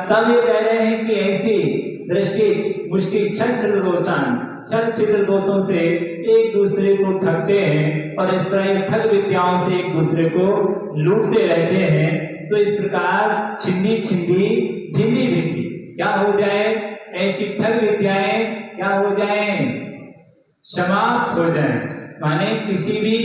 तब ये कह रहे हैं कि ऐसी दृष्टि मुष्टि छल छिद्र दोषों से एक दूसरे को ठगते हैं और इस तरह ठग विद्याओं से एक दूसरे को लूटते रहते हैं। तो इस प्रकार छिंदी छिंदी भिंदी भिंदी क्या हो जाए, ऐसी ठग विद्याएं क्या हो जाए, समाप्त हो जाए। माने किसी भी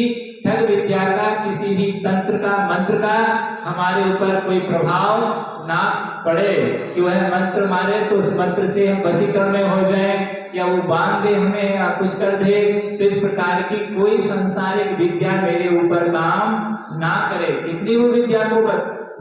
ठग विद्या का, किसी भी तंत्र का, मंत्र का हमारे ऊपर कोई प्रभाव ना पड़े कि वह मंत्र मारे तो उस मंत्र से हम वशीकरण में हो जाए या वो बांध दे हमें या कुछ कर दे। तो इस प्रकार की कोई सांसारिक विद्या मेरे ऊपर काम ना करे। कितनी वो विद्या को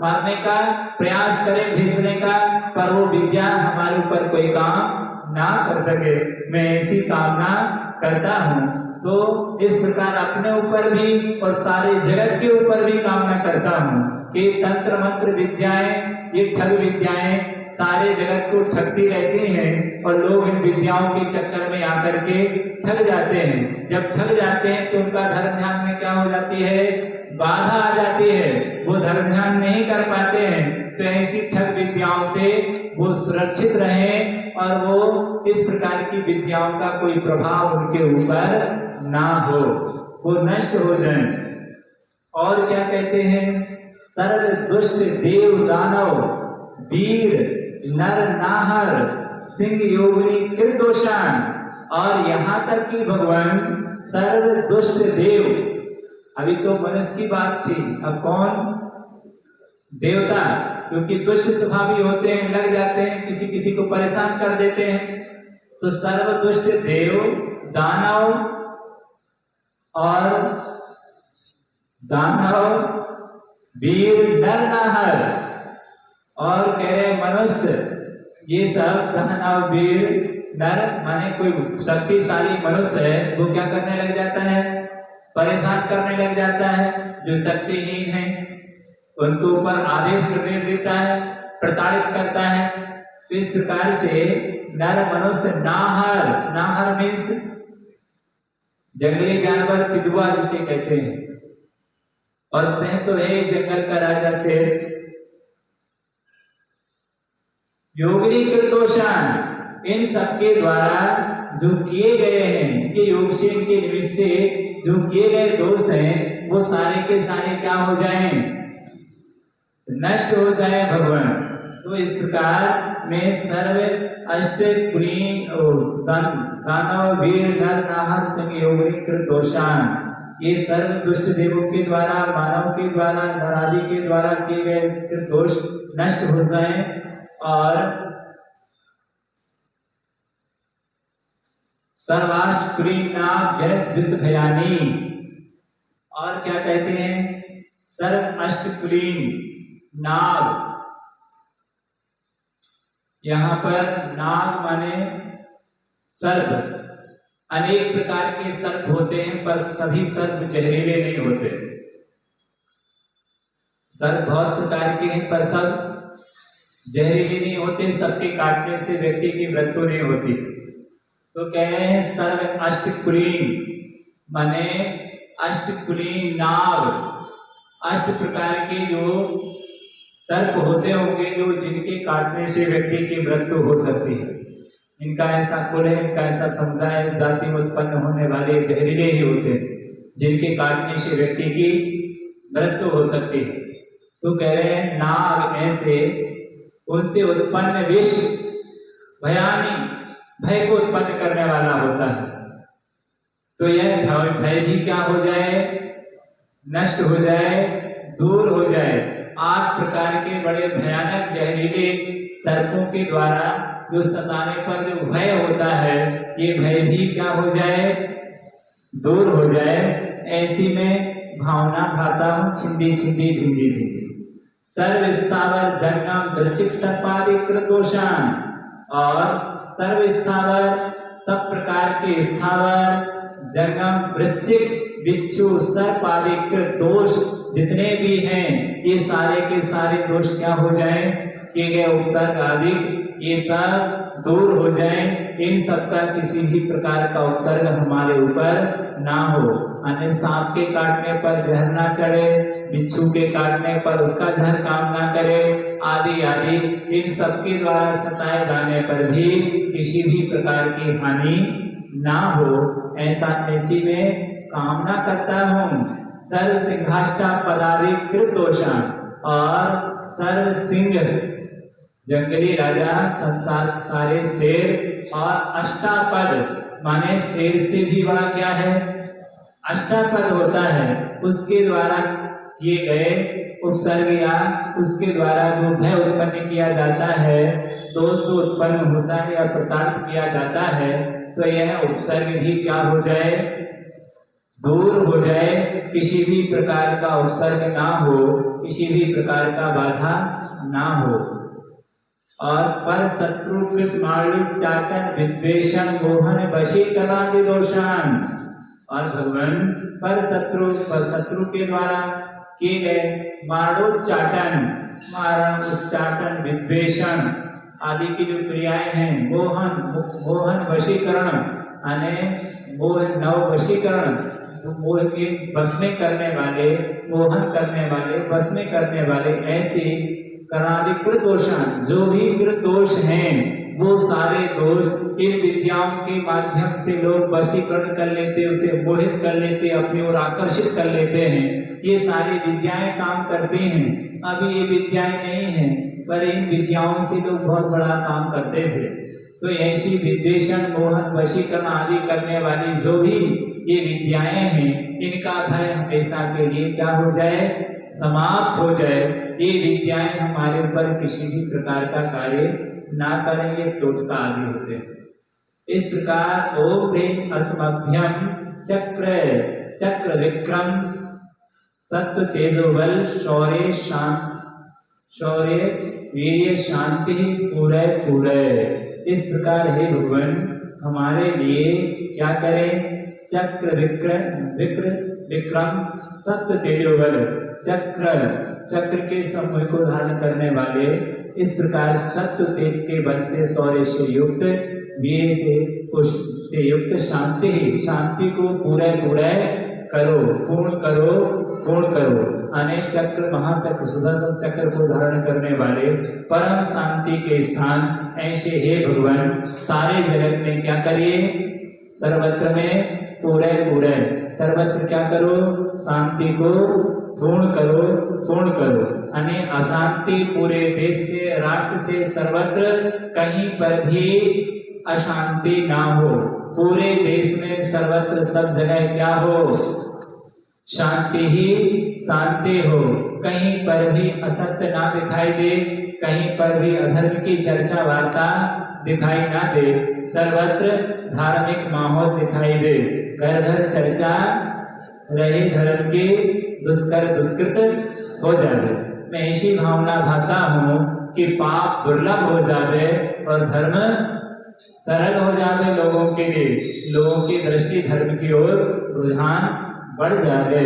मारने का प्रयास करे, भेजने का, पर वो विद्या हमारे ऊपर कोई काम ना कर सके। मैं ऐसी कामना करता हूँ। तो इस प्रकार अपने ऊपर भी और सारे जगत के ऊपर भी कामना करता हूँ कि तंत्र मंत्र विद्याएं, ये ठग विद्याएं सारे जगत को ठगती रहती हैं और लोग इन विद्याओं के चक्कर में आकर के ठग जाते हैं। जब ठग जाते हैं तो उनका धर्म ध्यान में क्या हो जाती है, बाधा आ जाती है, वो धर्म ध्यान नहीं कर पाते हैं। तो ऐसी ठग विद्याओं से वो सुरक्षित रहें और वो इस प्रकार की विद्याओं का कोई प्रभाव उनके ऊपर ना हो, वो नष्ट हो जाए। और क्या कहते हैं, सर्व दुष्ट देव दानव वीर नर नाहर सिंह योगिनी कृतदोषान। और यहाँ तक कि भगवान सर्व दुष्ट देव, अभी तो मनुष्य की बात थी, अब कौन, देवता, क्योंकि दुष्ट स्वभावी होते हैं, लग जाते हैं, किसी किसी को परेशान कर देते हैं। तो सर्व दुष्ट देव दानव और वीर नर नाहर और कह रहे मनुष्य, ये सब दानव वीर नर माने कोई शक्तिशाली मनुष्य है, वो क्या करने लग जाता है, परेशान करने लग जाता है। जो शक्तिहीन है उनको ऊपर आदेश निर्देश देता है, प्रताड़ित करता है। तो इस प्रकार से नर मनुष्य नाहर, नाहर मीन्स जंगली जानवर, तिदुआ जिसे कहते हैं, और सिंह तो है जंगल का राजा शेर। योगिनी कृतदोषान, इन सबके द्वारा जो किए गए हैं, इनके योग से, इनके निमित्त से जो किए गए दोष हैं, वो सारे के सारे क्या हो जाएं, नष्ट हो जाए भगवान। तो इस प्रकार में सर्व अष्ट कुलीन दानव वीर नर नाहर सिंह योगिनी कृतदोषान, ये सर्व दुष्ट देवों के द्वारा, मानव के द्वारा, नर आदि के द्वारा किए गए दोष नष्ट हो जाए। और सर्वाष्ट कुलीन नाम जैस विष भयानी। और क्या कहते हैं, सर्व अष्ट कुलीन नाग, यहां पर नाग माने सर्प। अनेक प्रकार के सर्प होते हैं पर सभी सर्प जहरीले नहीं होते। सर्प बहुत प्रकार के हैं पर सब जहरीले नहीं होते, सबके काटने से व्यक्ति की मृत्यु नहीं होती। तो कह रहे हैं सर्व अष्टकुलीन माने अष्टकुलीन नाग, अष्ट प्रकार के जो सर्प होते होंगे जो जिनके काटने से व्यक्ति की मृत्यु हो सकती है। इनका ऐसा कुल है, इनका ऐसा समुदाय, इस जाति में उत्पन्न होने वाले जहरीले ही होते हैं जिनके काटने से व्यक्ति की मृत्यु हो सकती है। तो कह रहे हैं नाग ऐसे, उनसे उत्पन्न विष भयानी, भय को उत्पन्न करने वाला होता है। तो यह भय भी क्या हो जाए, नष्ट हो जाए, दूर हो जाए। 8 प्रकार के बड़े भयानक जहरीले सर्पों के द्वारा जो सताने पर जो भय होता है, ये भय भी क्या हो जाए, दूर हो जाए। ऐसी में भावना भाता हूं, छिंदी छिंदी भिंदी भिंदी। सर्व स्थावर जंगम वृश्चिक सर्पादि कृतदोषान, और सर्व स्थावर सब प्रकार के स्थावर जंगम वृश्चिक बिच्छू सर्प आदि के दोष जितने भी हैं, ये सारे के सारे दोष क्या हो जाए, किए गए उपसर्ग आदि ये सब दूर हो जाए। इन सब का किसी भी प्रकार का उपसर्ग हमारे ऊपर ना हो। अन्य सांप के काटने पर जहर ना चढ़े, बिच्छू के काटने पर उसका जहर काम ना करे, आदि आदि, इन सबके द्वारा सताए जाने पर भी किसी भी प्रकार की हानि ना हो, ऐसी में कामना करता हूँ। सर्व सिंहाष्टा पदाधिकृत दोषान, और सर्व सिंह जंगली राजा, संसार सारे शेर, और अष्टापद माने शेर से भी बड़ा क्या है, अष्टापद होता है, उसके द्वारा किए गए उपसर्ग या उसके द्वारा जो भय उत्पन्न किया जाता है, दोष जो उत्पन्न होता है या प्रताड़ित किया जाता है, तो यह उपसर्ग भी क्या हो जाए, दूर हो जाए, किसी भी प्रकार का उपसर्ग ना हो, किसी भी प्रकार का बाधा ना हो। और पर शत्रुकृत मारुचाटन विद्वेषण मोहन वशीकरणादि दोषान, और भगवान पर शत्रु के द्वारा किए गए मारुचाटन, उच्चाटन, विद्वेषण आदि की जो क्रियाएं हैं, मोहन वशीकरण मोह नव वशीकरण, मोह के बस में करने वाले, मोहन करने वाले, बस में करने वाले, ऐसे करणाधिकृत दोषान, जो भी कृत दोष हैं, वो सारे दोष इन विद्याओं के माध्यम से लोग वशीकरण कर लेते, उसे मोहित कर लेते, अपनी ओर आकर्षित कर लेते हैं। ये सारी विद्याएं काम करती हैं। अभी ये विद्याएं नहीं हैं, पर इन विद्याओं से लोग बहुत बड़ा काम करते थे। तो ऐसी विद्वेषण, मोहन, वशीकरण आदि करने वाली जो भी ये विद्याएं हैं, इनका भय हमेशा के लिए क्या हो जाए, समाप्त हो जाए। ये विद्याएं हमारे ऊपर किसी भी प्रकार का कार्य ना करेंगे, टोटका आदि होते हैं। इस प्रकार ओम प्रेम असमभ्यम चक्र विक्रम सत्व तेजोबल शौर्य वीर्य शांति पूरे। इस प्रकार हे भगवान हमारे लिए क्या करें, चक्र विक्रम सत्व तेजोबल, चक्र के समूह को धारण करने वाले, इस प्रकार सत्व तेज के बल से, शौर्य से युक्त, वीर से युक्त, शांति को पूरे करो, पूर्ण करो। अनेक चक्र, महाचक्र, सुदर्शन चक्र को धारण करने वाले परम शांति के स्थान ऐसे हे भगवान सारे जगत में क्या करिए, सर्वत्र में पूरे सर्वत्र क्या करो, शांति को पूर्ण करो। अने अशांति पूरे देश से, राष्ट्र से, सर्वत्र कहीं पर भी अशांति ना हो। पूरे देश में सर्वत्र सब जगह क्या हो, शांति ही शांति हो। कहीं पर भी असत्य ना दिखाई दे, कहीं पर भी अधर्म की चर्चा वार्ता दिखाई ना दे, सर्वत्र धार्मिक माहौल दिखाई दे। घर घर चर्चा रहे, धर्म की दुष्कृत हो जाए। मैं ऐसी भावना भाता हूँ कि पाप दुर्लभ हो जाए और धर्म सरल हो जाए लोगों के लिए, लोगों की दृष्टि धर्म की ओर रुझान बढ़ जाए।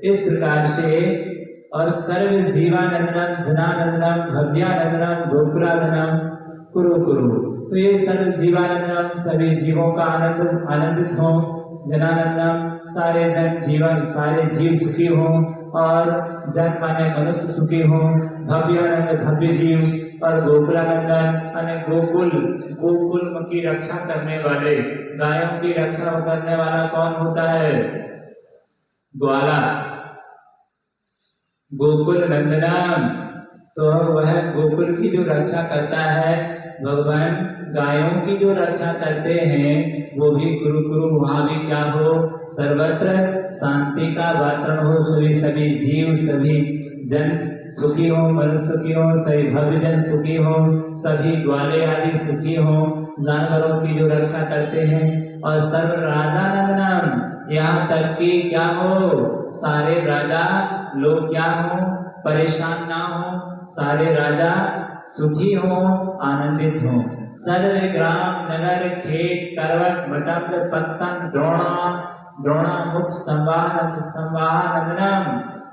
इस प्रकार से और सर्व जीवानंदनम जनानंदनम भव्यानंदनम गोकुलानंदनम कुरु। तो ये सर्व जीवानंदनम सभी जीवों का आनंदित हो, जनानंदनम सारे जन जीवन, सारे जीव सुखी हो, और जन माने मनुष्य सुखी हो, भव्यानंद भव्य जीव, और गोकुलानंदन माने गोकुल की रक्षा करने वाले, गायों की रक्षा करने वाला कौन होता है, ग्वाला, गोकुल नंदनम। तो वह गोकुल की जो रक्षा करता है, भगवान गायों की जो रक्षा करते हैं, वो भी कुरु वहां भी क्या हो, सर्वत्र शांति का वातावरण हो, सभी जीव, सभी जन सुखी हो, मनुष्य सुखी हो, सभी भव्य जन सुखी हो, सभी ग्वाले आदि सुखी हो, जानवरों की जो रक्षा करते हैं। और सर्व राजा नंदनम, यहाँ तक कि क्या हो, सारे राजा लोग क्या हो, परेशान ना हो, सारे राजा सुखी हो, आनंदित हो। सर्व ग्राम नगर खेत करवट मटक पत्तन द्रोणा मुख संवाहनंदनम,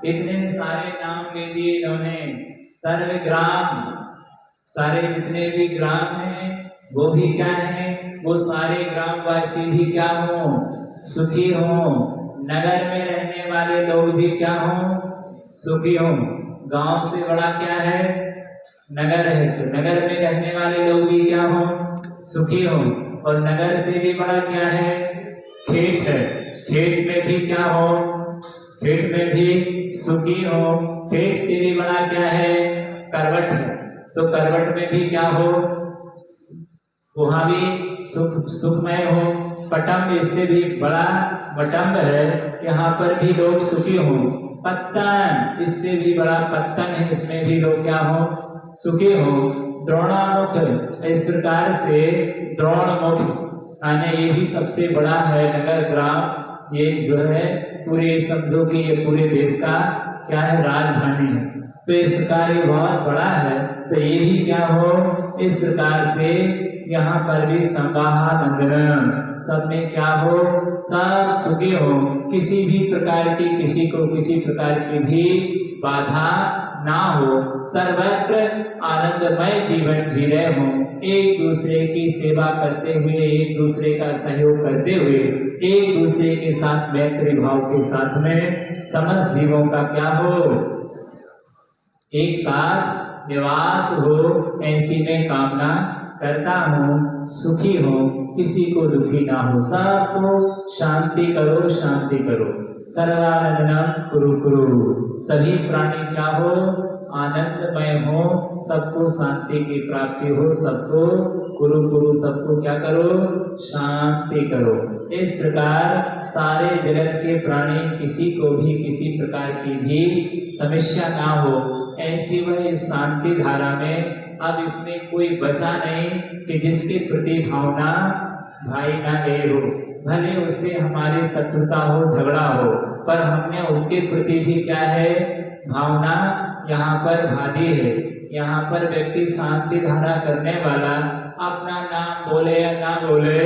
इतने सारे नाम ले दिए इन्होंने। सर्व ग्राम, सारे जितने भी ग्राम हैं वो भी क्या है, वो सारे ग्रामवासी भी क्या हो, सुखी हो। नगर में रहने वाले लोग भी क्या हो, सुखी हो। गांव से बड़ा क्या है, नगर है तो नगर में रहने वाले लोग भी क्या हो, सुखी हो। और नगर से भी बड़ा क्या है, खेत है, खेत में भी क्या हो, खेत में भी सुखी हो। खेत से भी बड़ा क्या है, करवट है, तो करवट में भी क्या हो, वहां भी सुखमय हो। पटम्ब इससे भी बड़ा वटम्ब है, यहाँ पर भी लोग सुखी हो। पत्तन इससे भी बड़ा पत्तन है, इसमें भी लोग क्या हो, सुखी हो। द्रोणामुख इस प्रकार से द्रोणमुख आने ये भी सबसे बड़ा है नगर ग्राम। ये जो है पूरे समझो कि ये पूरे देश का क्या है, राजधानी है। तो इस प्रकार ये बहुत बड़ा है, तो ये भी क्या हो, इस प्रकार से यहाँ पर भी संवाहा बंधन, सब में क्या हो, सब सुखी हो। किसी भी प्रकार की, किसी को किसी प्रकार की भी बाधा ना हो, सर्वत्र आनंदमय जीवन जी रहे हो। एक दूसरे की सेवा करते हुए, एक दूसरे का सहयोग करते हुए, एक दूसरे के साथ मैत्री भाव के साथ में समस्त जीवों का क्या हो, एक साथ निवास हो, ऐसी मैं कामना करता हूँ। सुखी हो, किसी को दुखी ना हो, सबको शांति करो, शांति करो। सर्वानंदनम कुरु कुरु, सभी प्राणी क्या हो, आनंदमय हो, सबको शांति की प्राप्ति हो, सबको कुरु कुरु, सबको क्या करो, शांति करो। इस प्रकार सारे जगत के प्राणी, किसी को भी किसी प्रकार की भी समस्या ना हो, ऐसी वह शांति धारा में। अब इसमें कोई बसा नहीं कि जिसके प्रति भावना भाई ना ले हो, भले उससे हमारी शत्रुता हो, झगड़ा हो, पर हमने उसके प्रति भी क्या है, भावना यहाँ पर भादी है। यहाँ पर व्यक्ति शांति धारा करने वाला अपना नाम बोले या ना बोले,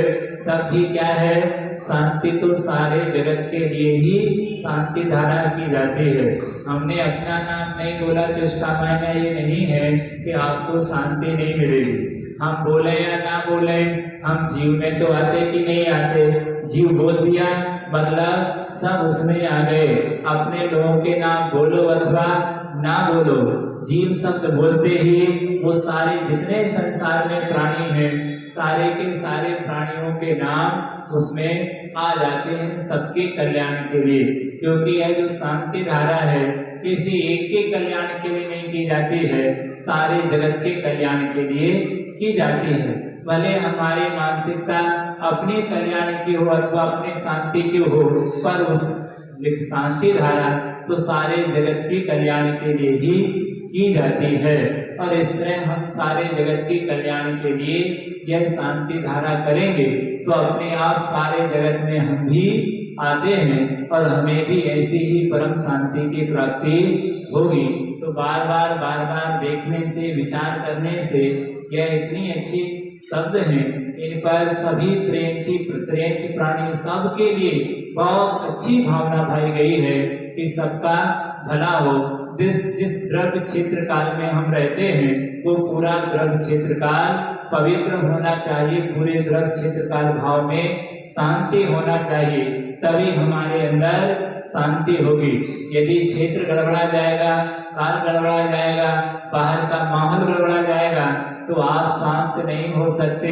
तब भी क्या है, शांति तो सारे जगत के लिए ही शांति धारा की जाती है। हमने अपना नाम नहीं बोला तो इसका मायना ये नहीं है कि आपको शांति नहीं मिलेगी। हम बोले या ना बोले, हम जीव में तो आते कि नहीं आते, जीव बोल दिया मतलब सब उसमें आ गए। अपने लोगों के नाम बोलो अथवा ना बोलो, जीव शब्द बोलते ही वो सारे जितने संसार में प्राणी हैं, सारे के सारे प्राणियों के नाम उसमें आ जाते हैं, सबके कल्याण के लिए। क्योंकि यह जो शांति धारा है किसी एक के कल्याण के लिए नहीं की जाती है, सारे जगत के कल्याण के लिए की जाती है। भले हमारी मानसिकता अपने कल्याण की हो अथवा अपने शांति की हो, पर उस शांति धारा तो सारे जगत के कल्याण के लिए ही की जाती है। और इस तरह हम सारे जगत के कल्याण के लिए यह शांति धारा करेंगे तो अपने आप सारे जगत में हम भी आते हैं और हमें भी ऐसी ही परम शांति की प्राप्ति होगी। तो बार बार देखने से, विचार करने से, यह इतनी अच्छी शब्द हैं, इन पर सभी त्रेंच प्राणी सबके लिए बहुत अच्छी भावना भाई गई है कि सबका भला हो। जिस द्रव्य क्षेत्र काल में हम रहते हैं वो पूरा द्रव्य क्षेत्र काल पवित्र होना चाहिए, पूरे द्रव्य क्षेत्र काल भाव में शांति होना चाहिए, तभी हमारे अंदर शांति होगी। यदि क्षेत्र गड़बड़ा जाएगा, काल गड़बड़ा जाएगा, बाहर का माहौल गड़बड़ा जाएगा तो आप शांत नहीं हो सकते,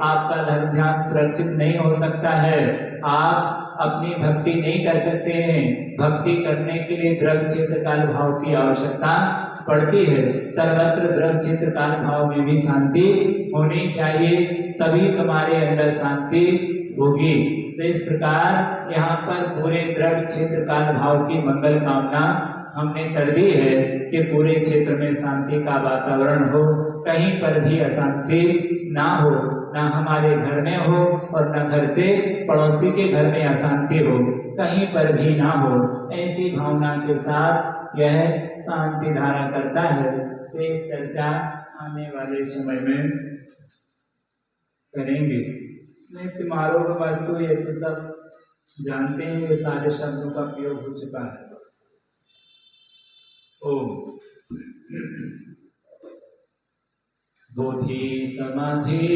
आपका धर्म ध्यान सुरक्षित नहीं हो सकता है, आप अपनी भक्ति नहीं कर सकते हैं। भक्ति करने के लिए द्रव्य क्षेत्र काल भाव की आवश्यकता पड़ती है। सर्वत्र द्रव्य क्षेत्र काल भाव में भी शांति होनी चाहिए, तभी तुम्हारे अंदर शांति होगी। तो इस प्रकार यहाँ पर पूरे द्रव्य क्षेत्र काल भाव की मंगल कामना हमने कर दी है कि पूरे क्षेत्र में शांति का वातावरण हो, कहीं पर भी अशांति ना हो, ना हमारे घर में हो और न घर से पड़ोसी के घर में अशांति हो, कहीं पर भी ना हो। ऐसी भावना के साथ यह शांति धारा करता है। शेष चर्चा आने वाले समय में करेंगे। नित्य मारोग वस्तु ये तो सब जानते हैं, ये सारे शब्दों का प्रयोग हो चुका है। ओम बोधि समाधि